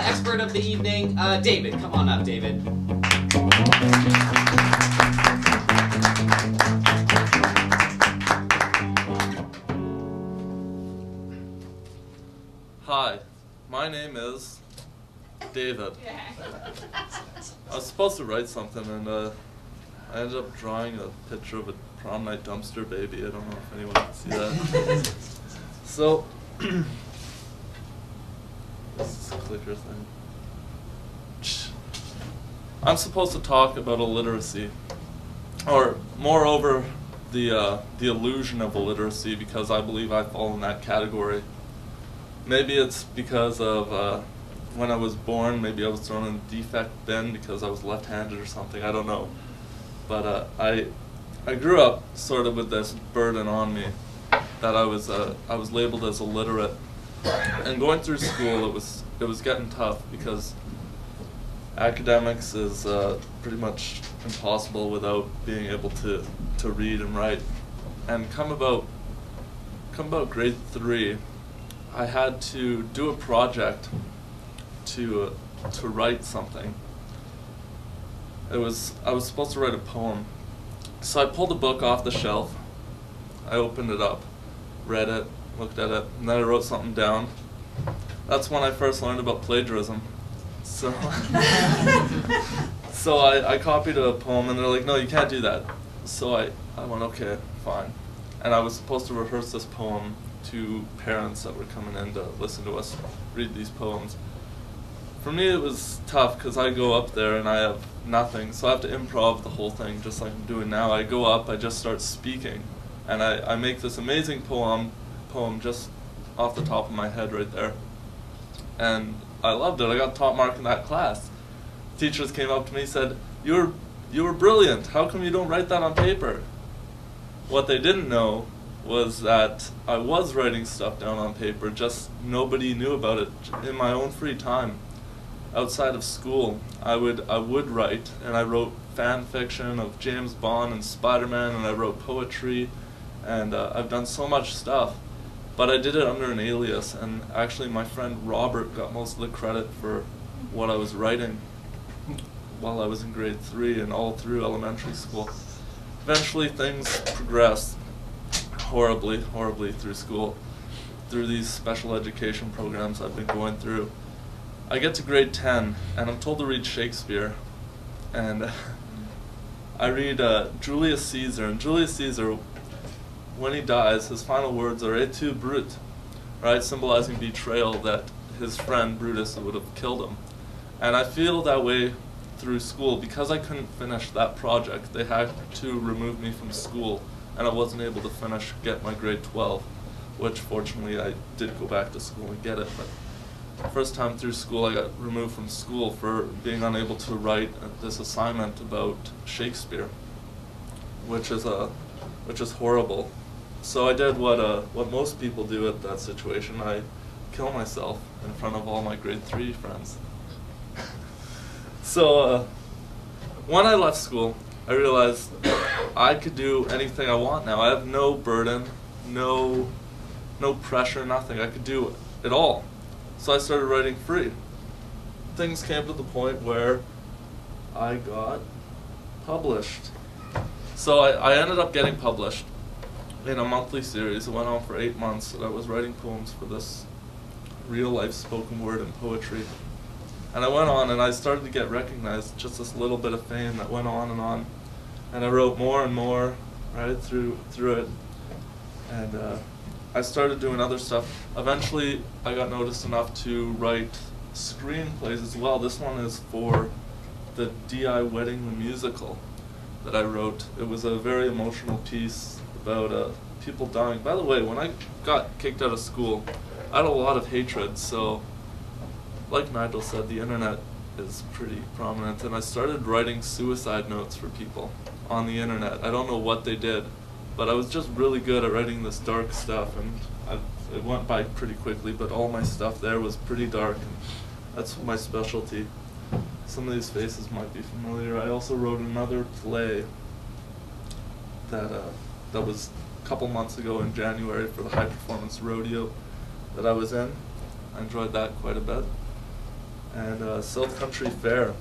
expert of the evening, David. Come on up, David. Hi, my name is David. I was supposed to write something, and I ended up drawing a picture of a prom night dumpster baby. I don't know if anyone can see that. So, this clicker thing. I'm supposed to talk about illiteracy, or moreover, the illusion of illiteracy, because I believe I fall in that category. Maybe it's because of when I was born, maybe I was thrown in a defect bin because I was left-handed or something, I don't know. But I grew up sort of with this burden on me that I was labeled as illiterate. And going through school, it was getting tough because academics is pretty much impossible without being able to read and write. And come about grade 3, I had to do a project to write something. I was supposed to write a poem. So I pulled a book off the shelf, I opened it up, read it, looked at it, and then I wrote something down. That's when I first learned about plagiarism. So, so I copied a poem, and they're like, no, you can't do that. So I went, okay, fine. And I was supposed to rehearse this poem to parents that were coming in to listen to us read these poems. For me, it was tough because I go up there and I have nothing, so I have to improv the whole thing just like I'm doing now. I go up, I just start speaking, and I make this amazing poem just off the top of my head right there. And I loved it. I got top mark in that class. Teachers came up to me and said, you were brilliant. How come you don't write that on paper? What they didn't know was that I was writing stuff down on paper, just nobody knew about it. In my own free time, outside of school, I would write, and I wrote fan fiction of James Bond and Spider-Man, and I wrote poetry, and I've done so much stuff. But I did it under an alias, and actually my friend Robert got most of the credit for what I was writing while I was in grade 3 and all through elementary school. Eventually things progressed horribly through school, through these special education programs I've been going through. I get to grade 10, and I'm told to read Shakespeare, and I read Julius Caesar, and Julius Caesar, when he dies, his final words are "Et tu, Brute," right, symbolizing betrayal, that his friend Brutus would have killed him. And I feel that way through school because I couldn't finish that project. They had to remove me from school, and I wasn't able to get my grade 12, which fortunately I did go back to school and get it. But first time through school, I got removed from school for being unable to write this assignment about Shakespeare, which is horrible. So I did what most people do at that situation. I kill myself in front of all my grade 3 friends. So when I left school, I realized I could do anything I want now. I have no burden, no pressure, nothing. I could do it all. So I started writing free. Things came to the point where I got published. So I ended up getting published in a monthly series. It went on for 8 months, and I was writing poems for this real-life spoken word and poetry. And I went on, and I started to get recognized, just this little bit of fame that went on. And I wrote more and more, right, through it. And I started doing other stuff. Eventually, I got noticed enough to write screenplays as well. This one is for the D.I. Wedding the Musical that I wrote. It was a very emotional piece about people dying. By the way, when I got kicked out of school, I had a lot of hatred, so like Nigel said, the internet is pretty prominent, and I started writing suicide notes for people on the internet. I don't know what they did, but I was just really good at writing this dark stuff, and it went by pretty quickly, but all my stuff there was pretty dark, and that's my specialty. Some of these faces might be familiar. I also wrote another play that was a couple months ago in January for the high performance rodeo that I was in. I enjoyed that quite a bit. and South Country Fair.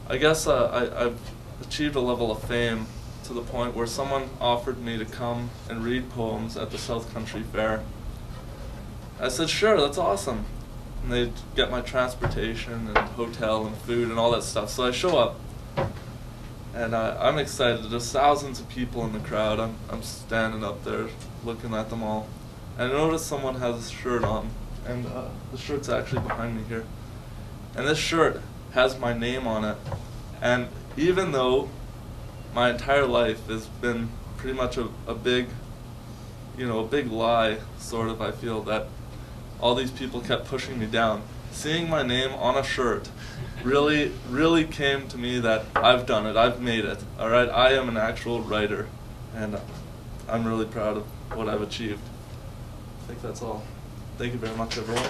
I guess I've achieved a level of fame to the point where someone offered me to come and read poems at the South Country Fair. I said, sure, that's awesome. And they'd get my transportation and hotel and food and all that stuff. So I show up, and I'm excited. There's thousands of people in the crowd. I'm standing up there looking at them all. And I notice someone has a shirt on, and the shirt's actually behind me here. And this shirt has my name on it. And even though my entire life has been pretty much a big, a big lie, sort of, I feel, that all these people kept pushing me down. Seeing my name on a shirt really, really came to me that I've done it, I've made it, all right? I am an actual writer, and I'm really proud of what I've achieved. I think that's all. Thank you very much, everyone.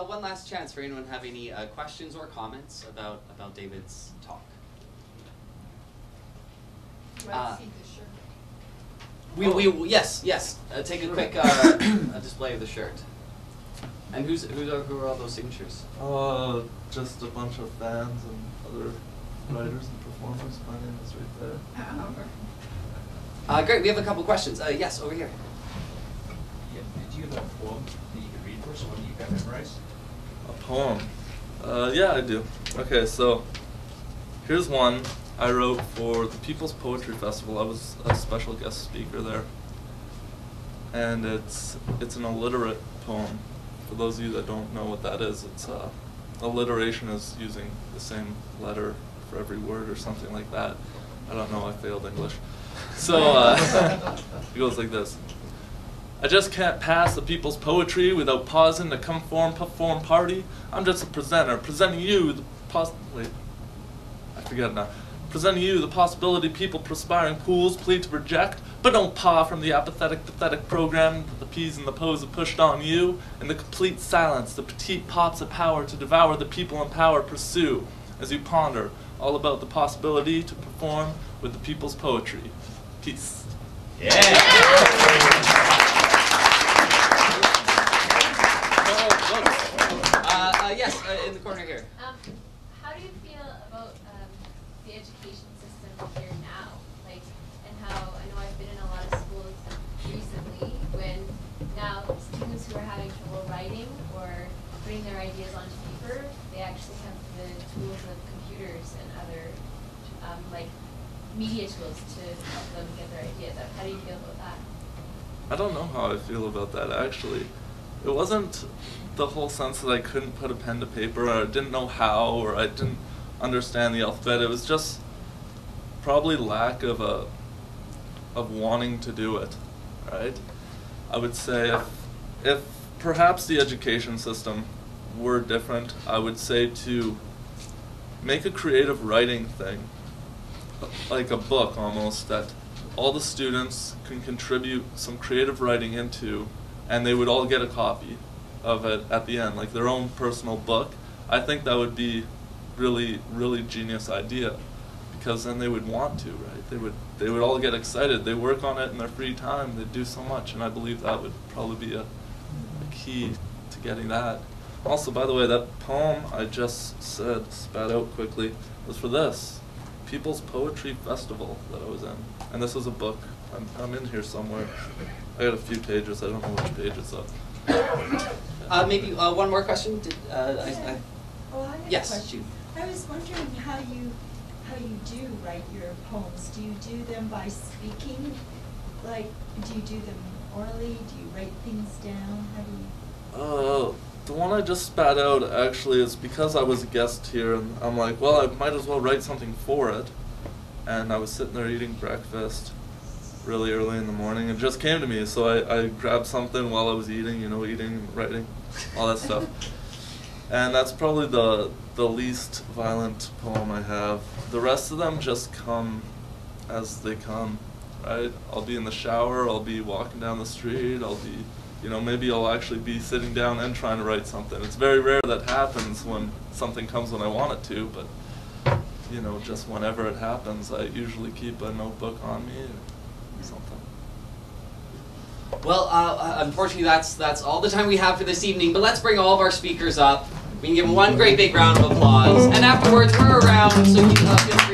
One last chance for anyone have any questions or comments about David's talk. Yes. Take a quick a display of the shirt. And who are all those signatures? Just a bunch of fans and other writers and performers. My name is right there. Great. We have a couple questions. Yes, over here. Yeah, did you have a poem that you could read for us, one that you got memorized? A poem? Yeah, I do. Okay, so here's one I wrote for the People's Poetry Festival. I was a special guest speaker there. And it's an alliterate poem. For those of you that don't know what that is, it's alliteration is using the same letter for every word or something like that. I don't know, I failed English. So it goes like this. I just can't pass the people's poetry without pausing to come perform party. I'm just a presenter, presenting you the presenting you the possibility people perspiring pools plead to reject, but don't paw from the apathetic, pathetic program that the P's and the Po's have pushed on you. In the complete silence, the petite pops of power to devour the people in power pursue, as you ponder all about the possibility to perform with the people's poetry. Peace. Yeah! Yes, in the corner here. How do you feel about the education system here now? And how, I know I've been in a lot of schools recently when now students who are having trouble writing or putting their ideas onto paper, they actually have the tools of computers and other media tools to help them get their ideas out. How do you feel about that? I don't know how I feel about that, actually. It wasn't the whole sense that I couldn't put a pen to paper, or I didn't know how, or I didn't understand the alphabet. It was just probably lack of wanting to do it, right? I would say if perhaps the education system were different, I would say to make a creative writing thing, like a book almost, that all the students can contribute some creative writing into, and they would all get a copy of it at the end, like their own personal book. I think that would be really, really genius idea, because then they would want to, right? They would all get excited. They work on it in their free time. They do so much, and I believe that would probably be a key to getting that. Also, by the way, that poem I just spat out quickly, was for this People's Poetry Festival that I was in, and this is a book. I'm in here somewhere. I got a few pages. I don't know which pages though. Maybe one more question. I have yes, a question. I was wondering how you do write your poems. Do you do them by speaking? Do you do them orally? Do you write things down? How do you? The one I just spat out actually is because I was a guest here, and I'm like, well, I might as well write something for it. And I was sitting there eating breakfast really early in the morning, and it just came to me, so I grabbed something while I was eating, eating, writing, all that stuff. And that's probably the least violent poem I have. The rest of them just come as they come, right? I'll be in the shower, I'll be walking down the street, I'll be, maybe I'll actually be sitting down and trying to write something. It's very rare that happens when something comes when I want it to, but, just whenever it happens, I usually keep a notebook on me or something. Well, unfortunately, that's all the time we have for this evening. But let's bring all of our speakers up. We can give them one great big round of applause, and afterwards we're around, so you feel